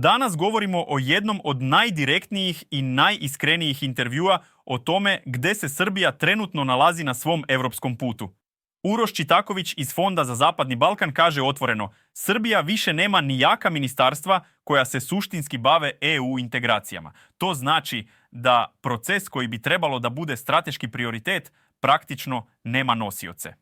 Danas govorimo o jednom od najdirektnijih i najiskrenijih intervjua o tome gdje se Srbija trenutno nalazi na svom europskom putu. Uroš Čitaković iz Fonda za Zapadni Balkan kaže otvoreno: Srbija više nema ni jaka ministarstva koja se suštinski bave EU integracijama. To znači da proces koji bi trebalo da bude strateški prioritet praktično nema nosioce.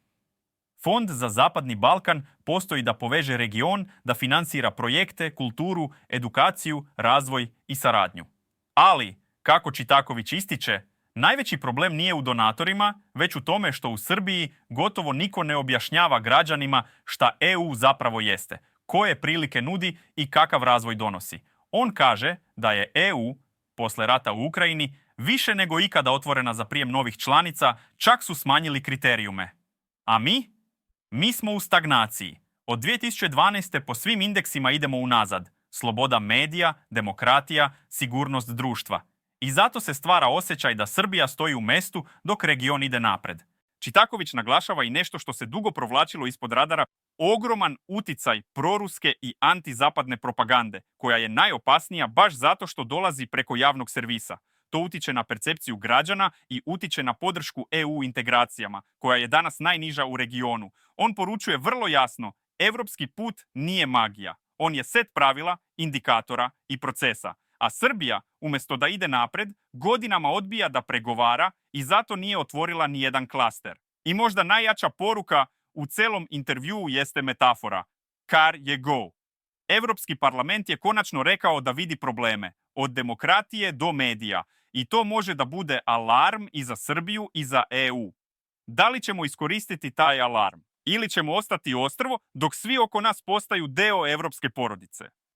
Fond za Zapadni Balkan postoji da poveže region, da financira projekte, kulturu, edukaciju, razvoj i saradnju. Ali, kako Čitaković ističe, najveći problem nije u donatorima, već u tome što u Srbiji gotovo niko ne objašnjava građanima šta EU zapravo jeste, koje prilike nudi i kakav razvoj donosi. On kaže da je EU, posle rata u Ukrajini, više nego ikada otvorena za prijem novih članica, čak su smanjili kriterijume. A mi smo u stagnaciji. Od 2012. po svim indeksima idemo unazad. Sloboda medija, demokratija, sigurnost društva. I zato se stvara osjećaj da Srbija stoji u mestu dok region ide napred. Čitaković naglašava i nešto što se dugo provlačilo ispod radara: ogroman uticaj proruske i antizapadne propagande, koja je najopasnija baš zato što dolazi preko javnog servisa. To utiče na percepciju građana i utiče na podršku EU integracijama, koja je danas najniža u regionu. On poručuje vrlo jasno: evropski put nije magija. On je set pravila, indikatora i procesa. A Srbija, umjesto da ide napred, godinama odbija da pregovara i zato nije otvorila ni jedan klaster. I možda najjača poruka u celom intervjuu jeste metafora: car je go. Evropski parlament je konačno rekao da vidi probleme, od demokratije do medija. I to može da bude alarm i za Srbiju i za EU. Da li ćemo iskoristiti taj alarm? Ili ćemo ostati ostrvo dok svi oko nas postaju deo evropske porodice?